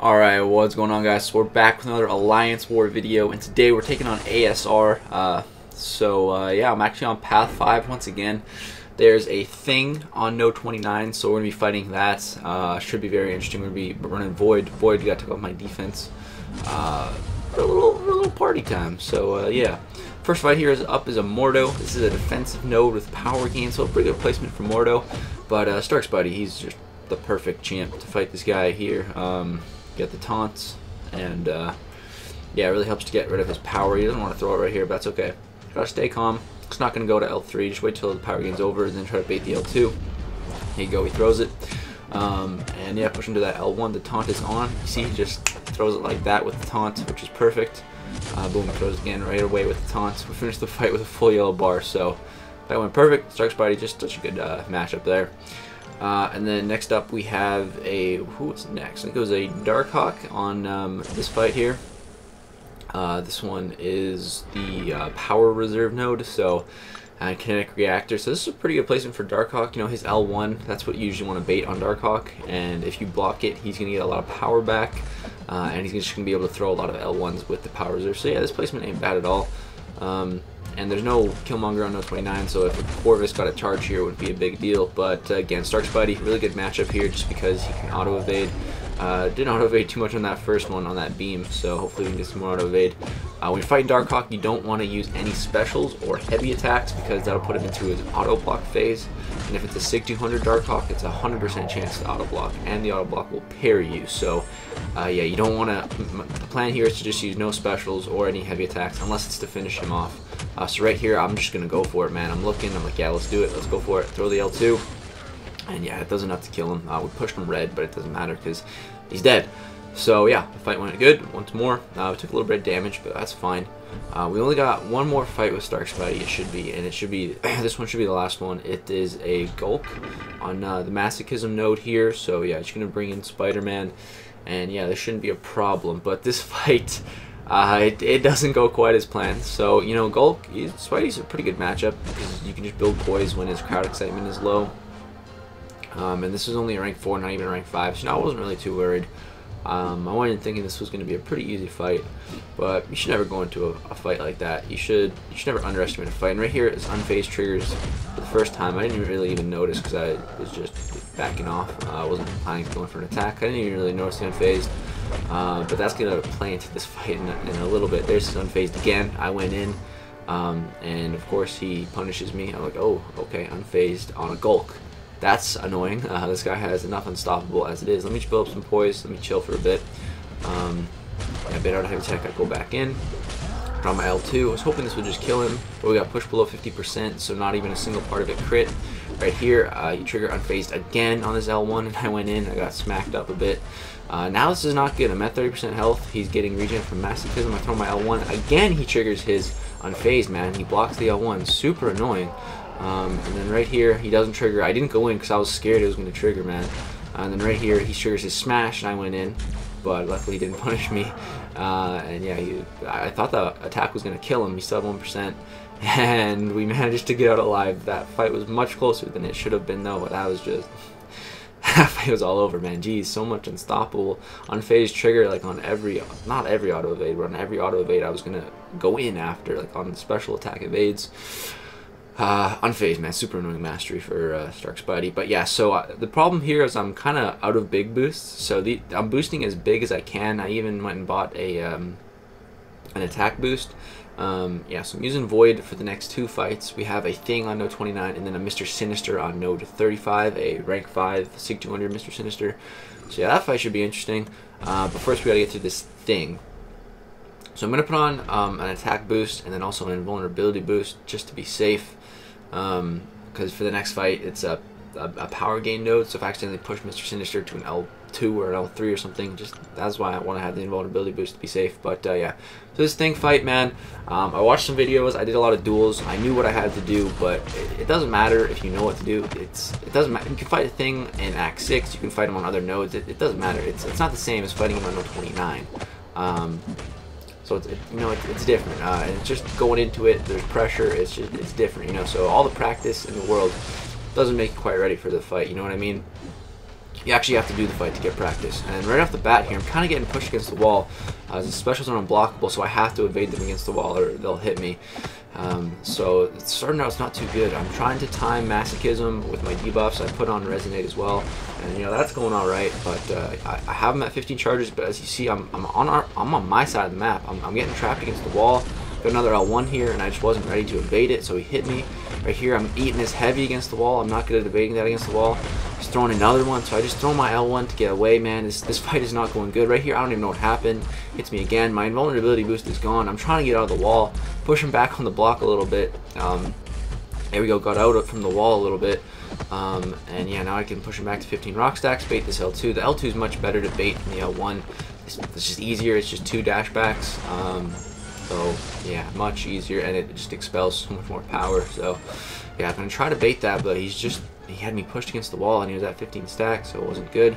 Alright, what's going on, guys? So we're back with another Alliance War video, and today we're taking on ASR. Yeah, I'm actually on Path 5 once again. There's a thing on No 29, so we're going to be fighting that. Should be very interesting. We're going to be running Void. Void got to go off my defense. For a little party time. So, yeah. First fight here is a Mordo. This is a defensive node with power gain, so a pretty good placement for Mordo. But Stark's buddy, he's just the perfect champ to fight this guy here. Get the taunts, and yeah, it really helps to get rid of his power. He doesn't want to throw it right here, but that's okay. Gotta stay calm. It's not going to go to L3. Just wait till the power gain's over, and then try to bait the L2. Here you go. He throws it, and yeah, push him to that L1. The taunt is on. You see, he just throws it like that with the taunt, which is perfect. Boom, throws again right away with the taunt. We finished the fight with a full yellow bar, so that went perfect. Stark's body, just such a good matchup there. And then next up we have who was next? I think it was a Darkhawk on this fight here. This one is the power reserve node, so kinetic reactor. So this is a pretty good placement for Darkhawk. You know, his L1, that's what you usually want to bait on Darkhawk, and if you block it, he's going to get a lot of power back, and he's just going to be able to throw a lot of L1s with the power reserve. So yeah, this placement ain't bad at all. And there's no Killmonger on No 29, so if a Corvus got a charge here, it wouldn't be a big deal. But again, Stark's buddy, really good matchup here just because he can auto-evade. Didn't auto-evade too much on that first one, on that beam, so hopefully we can get some more auto-evade. When you're fighting Darkhawk, you don't want to use any specials or heavy attacks because that'll put him into his auto-block phase. And if it's a SIG 200 Darkhawk, it's a 100% chance to auto-block, and the auto-block will parry you. So yeah, you don't want to... The plan here is to just use no specials or any heavy attacks unless it's to finish him off. So right here, I'm just going to go for it, man. I'm looking, I'm like, yeah, let's do it. Let's go for it. Throw the L2. And yeah, it doesn't have to kill him. We pushed him red, but it doesn't matter because he's dead. So yeah, the fight went good. Once more. We took a little bit of damage, but that's fine. We only got one more fight with Stark's buddy, it should be. And it should be, this one should be the last one. It is a Gulk on the Masochism node here. So yeah, it's going to bring in Spider-Man. And yeah, this shouldn't be a problem. But this fight... it doesn't go quite as planned. So, you know, Gulk, Spidey's a pretty good matchup because you can just build poise when his crowd excitement is low. And this is only a rank 4, not even a rank 5, so I wasn't really too worried. I wasn't thinking this was going to be a pretty easy fight, but you should never go into a fight like that. You should never underestimate a fight. And right here is unfazed triggers for the first time. I didn't really even notice because I was just backing off. I wasn't planning to go in for an attack. I didn't even really notice the unfazed. But that's going to play into this fight in a little bit. There's his unfazed again. I went in, and of course he punishes me. I'm like, oh, okay, unfazed on a Gulk. That's annoying. This guy has enough unstoppable as it is. Let me build up some poise. Let me chill for a bit. I bait out a heavy attack. I go back in. Draw my L2. I was hoping this would just kill him, but we got pushed below 50%, so not even a single part of it crit. Right here, you trigger unfazed again on this L1, and I went in. I got smacked up a bit. Now this is not good. I'm at 30% health. He's getting regen from Masochism. I throw my L1. Again, he triggers his unfazed, man. He blocks the L1. Super annoying. And then right here, he doesn't trigger. I didn't go in because I was scared it was going to trigger, man. And then right here, he triggers his smash, and I went in. But luckily, he didn't punish me. And yeah, I thought the attack was going to kill him. He still had 1%. And we managed to get out alive. That fight was much closer than it should have been, though. But that was just... that fight was all over, man. Geez, so much unstoppable. Unfazed trigger, like on every... Not every auto evade, but on every auto evade, I was going to go in after, like on the special attack evades. Unfazed, man. Super annoying mastery for Stark's buddy. But yeah, so the problem here is I'm kind of out of big boosts. So I'm boosting as big as I can. I even went and bought an attack boost. Yeah, so I'm using Void for the next 2 fights. We have a thing on Node 29 and then a Mister Sinister on Node 35, a rank 5 SIG 200 Mister Sinister. So yeah, that fight should be interesting. But first we gotta get through this thing. So I'm gonna put on an attack boost and then also an invulnerability boost just to be safe. Because for the next fight it's a power gain node, so if I accidentally push Mister Sinister to an L2 or an L3 or something, just that's why I want to have the invulnerability boost to be safe. But yeah, so this thing fight, man, I watched some videos, I did a lot of duels, I knew what I had to do, but it doesn't matter if you know what to do. It doesn't matter. You can fight a thing in Act 6, you can fight him on other nodes. It doesn't matter. It's not the same as fighting him on Node 29. So it's different, and it's just going into it. There's pressure. It's different, you know. So all the practice in the world doesn't make you quite ready for the fight. You know what I mean? you actually have to do the fight to get practice. And right off the bat here, I'm kind of getting pushed against the wall. The specials are unblockable, so I have to evade them against the wall or they'll hit me. So it's starting out, it's not too good. I'm trying to time Masochism with my debuffs. I put on Resonate as well, and you know that's going all right. But I have him at 15 charges. But as you see, I'm on my side of the map. I'm getting trapped against the wall. Got another L1 here, and I just wasn't ready to evade it, so he hit me. Right here, I'm eating this heavy against the wall. I'm not good at evading that against the wall. He's throwing another one, so I just throw my L1 to get away, man. This fight is not going good. Right here, I don't even know what happened. Hits me again. My invulnerability boost is gone. I'm trying to get out of the wall, push him back on the block a little bit. There we go, got out from the wall a little bit. And yeah, now I can push him back to 15 rock stacks, bait this L2. The L2 is much better to bait than the L1. It's just easier. It's just 2 dashbacks. So yeah, much easier, and it just expels so much more power. So yeah, I'm gonna try to bait that, but he had me pushed against the wall, and he was at 15 stacks, so it wasn't good.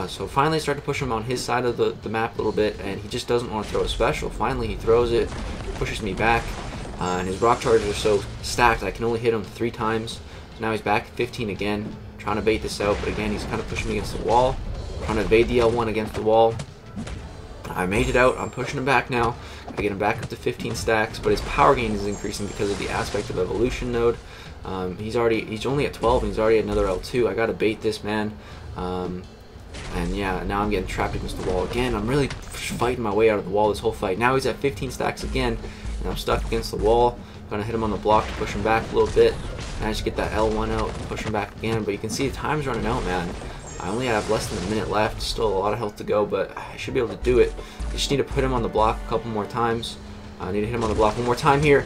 So finally I started to push him on his side of the map a little bit, and he just doesn't want to throw a special. Finally he throws it, pushes me back, and his rock charges are so stacked I can only hit him 3 times. So now he's back at 15 again, trying to bait this out, but again he's kind of pushing me against the wall, trying to evade the L1 against the wall. I made it out. I'm pushing him back now. I get him back up to 15 stacks, but his power gain is increasing because of the aspect of evolution node. He's only at 12, and he's already at another L2. I gotta bait this man. And yeah, now I'm getting trapped against the wall again. I'm really fighting my way out of the wall this whole fight. Now he's at 15 stacks again, and I'm stuck against the wall. I'm gonna hit him on the block to push him back a little bit. And I just get that L1 out, push him back again. But you can see the time's running out, man. I only have less than a minute left, still a lot of health to go, but I should be able to do it. I just need to put him on the block a couple more times. I need to hit him on the block one more time here.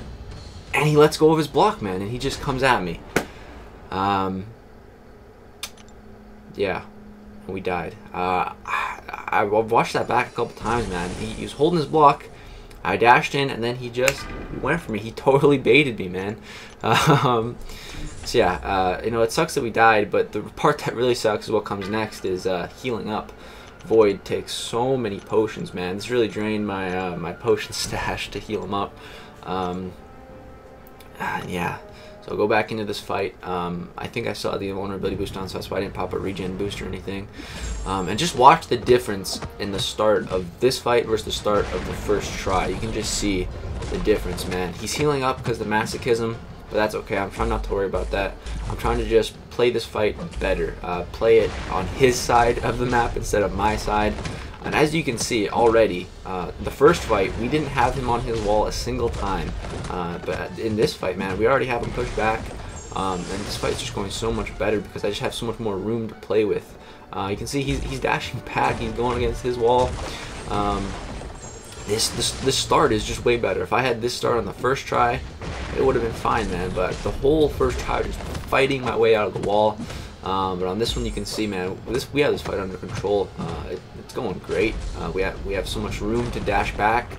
And he lets go of his block, man, and he just comes at me. Yeah, we died. I've watched that back a couple times, man. He was holding his block. I dashed in, and then he just went for me. He totally baited me, man. So yeah, you know, it sucks that we died, but the part that really sucks is what comes next is healing up. Void takes so many potions, man. This really drained my my potion stash to heal him up. Yeah, so I'll go back into this fight. I think I saw the vulnerability boost on, so that's why I didn't pop a regen boost or anything. And just watch the difference in the start of this fight versus the start of the first try. You can just see the difference, man. He's healing up because of the Masochism, but that's okay. I'm trying not to worry about that. I'm trying to just play this fight better. Play it on his side of the map instead of my side. And as you can see already, the first fight, we didn't have him on his wall a single time. But in this fight, man, we already have him pushed back. And this fight's just going so much better because I just have so much more room to play with. You can see he's dashing back. He's going against his wall. This start is just way better. If I had this start on the first try, it would have been fine, man. But the whole first try, just fighting my way out of the wall. But on this one, you can see, man, we have this fight under control. It's going great. We have so much room to dash back,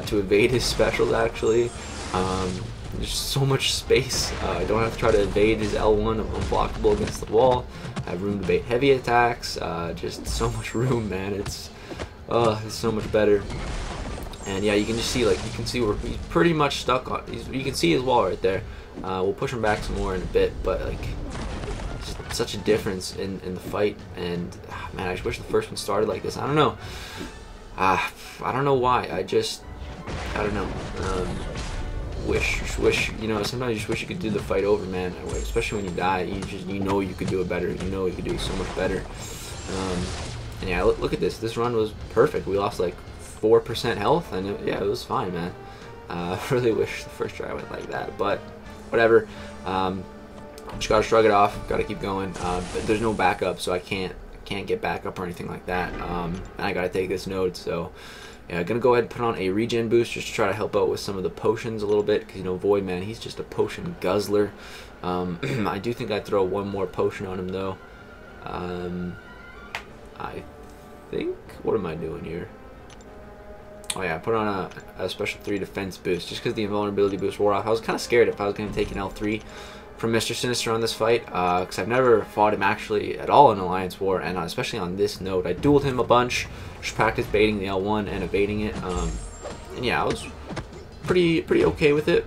to evade his specials. Actually, there's so much space. I don't have to try to evade his L1 unblockable against the wall. I have room to bait heavy attacks. Just so much room, man. It's so much better. And yeah, you can just see, like, you can see where he's pretty much stuck on. You can see his wall right there. We'll push him back some more in a bit, but like, just such a difference in the fight. And man, I just wish the first one started like this. I don't know. I don't know why. I don't know. Wish, you know, sometimes you just wish you could do the fight over, man. Especially when you die, you know you could do it better. You know you could do it so much better. And yeah, look at this. This run was perfect. We lost like 4% health, and yeah, it was fine, man. I really wish the first try went like that, but whatever. Just gotta shrug it off. Gotta keep going. But there's no backup, so I can't get backup or anything like that. And I gotta take this node, so yeah, gonna go ahead and put on a regen boost just to try to help out with some of the potions a little bit, because you know, Void, man, he's just a potion guzzler. I do think I'd throw one more potion on him though. I think, what am I doing here? Oh yeah, I put on a special 3 defense boost just because the invulnerability boost wore off. I was kind of scared if I was going to take an L3 from Mister Sinister on this fight, because I've never fought him actually at all in Alliance War, and especially on this node. I dueled him a bunch, just practiced baiting the L1 and evading it, and yeah, I was pretty okay with it.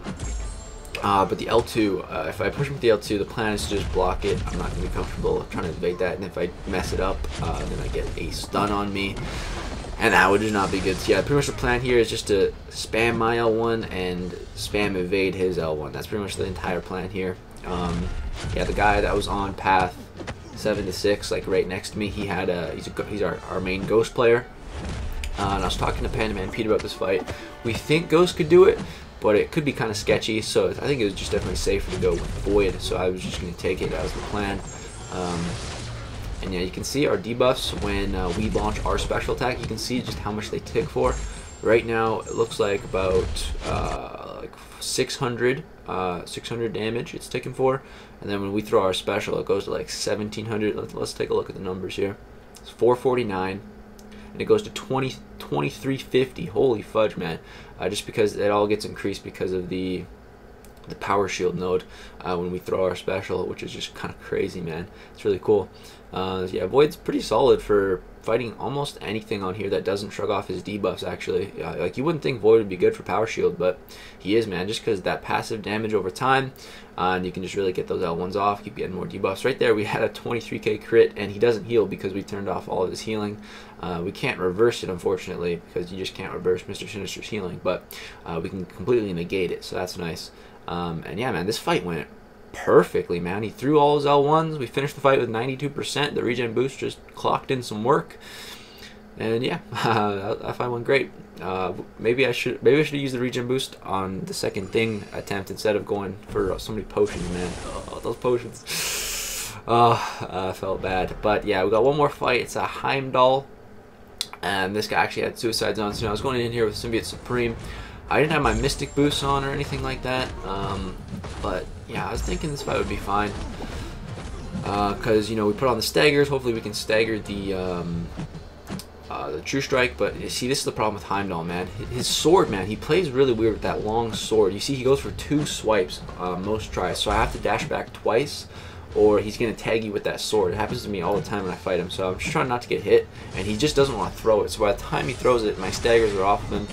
But the L2, if I push him with the L2, the plan is to just block it. I'm not going to be comfortable trying to evade that, and if I mess it up, then I get a stun on me, and that would just not be good. So yeah, pretty much the plan here is just to spam my L1 and spam evade his L1. That's pretty much the entire plan here. Yeah, the guy that was on path 7 to 6, like right next to me, he had he's our main Ghost player. And I was talking to Panda Man Pete about this fight. We think Ghost could do it, but it could be kind of sketchy, so I think it was just definitely safer to go with Void, so I was just going to take it. That was the plan. And yeah, you can see our debuffs when we launch our special attack. You can see just how much they tick for. Right now, it looks like about like 600 damage it's ticking for, and then when we throw our special, it goes to like 1700. Let's take a look at the numbers here. It's 449. And it goes to 2350. Holy fudge, man! Just because it all gets increased because of the power shield node when we throw our special, which is just kind of crazy, man. It's really cool. Yeah, Void's pretty solid for fighting almost anything on here that doesn't shrug off his debuffs, actually. Like, you wouldn't think Void would be good for power shield, but he is, man, just because that passive damage over time, and you can just really get those L1s off, keep getting more debuffs. Right there, we had a 23k crit, and he doesn't heal because we turned off all of his healing. We can't reverse it, unfortunately, because you just can't reverse Mister Sinister's healing, but we can completely negate it, so that's nice. And yeah, man, this fight went perfectly, man. He threw all his L1s. We finished the fight with 92%. The regen boost just clocked in some work, and yeah, that fight went great. Maybe I should use the regen boost on the second thing attempt instead of going for so many potions, man. Oh, those potions. I felt bad, but yeah, we got one more fight. It's a Heimdall, and this guy actually had suicide zones. So I was going in here with Symbiote Supreme. I didn't have my Mystic boost on or anything like that, but yeah, I was thinking this fight would be fine, because you know, we put on the staggers. Hopefully we can stagger the True Strike. But you see, this is the problem with Heimdall, man. His sword, man, he plays really weird with that long sword. You see, he goes for 2 swipes most tries, so I have to dash back twice, or he's going to tag you with that sword. It happens to me all the time when I fight him, so I'm just trying not to get hit, and he just doesn't want to throw it. So by the time he throws it, my staggers are off of him.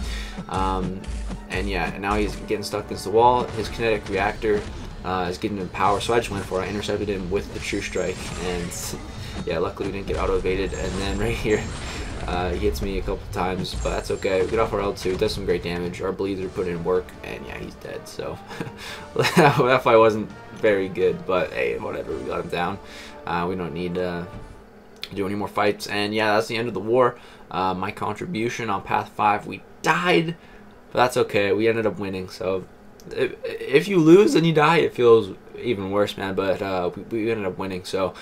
And yeah, and now he's getting stuck against the wall. His kinetic reactor is getting him power, so I just went for it. I intercepted him with the True Strike, and yeah, luckily we didn't get auto-evaded. And then right here, he hits me a couple times, but that's okay. We get off our L2, does some great damage. Our bleeds are putting in work, and yeah, he's dead. So that fight wasn't very good, but hey, whatever, we got him down. We don't need to do any more fights, and yeah, that's the end of the war. My contribution on path 5, we died, but that's okay. We ended up winning. So if you lose and you die, it feels even worse, man. But we ended up winning. So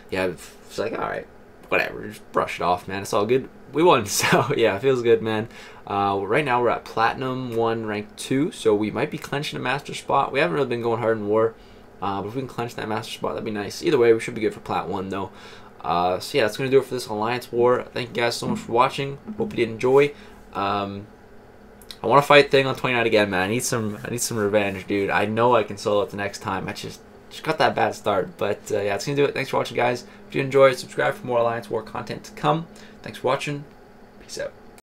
yeah, it's like, all right, whatever, just brush it off, man. It's all good. We won. So yeah, it feels good, man. Right now we're at Platinum 1, rank 2, so we might be clenching a master spot. We haven't really been going hard in war, but if we can clench that master spot, that'd be nice. Either way, we should be good for Plat 1 though. So yeah, that's gonna do it for this Alliance war. Thank you guys so much for watching. Hope you did enjoy. I want to fight Thing on 29 again, man. I need some revenge, dude. I know I can solo it the next time. I just got that bad start. But yeah, that's gonna do it. Thanks for watching, guys. If you enjoyed, subscribe for more Alliance War content to come. Thanks for watching. Peace out.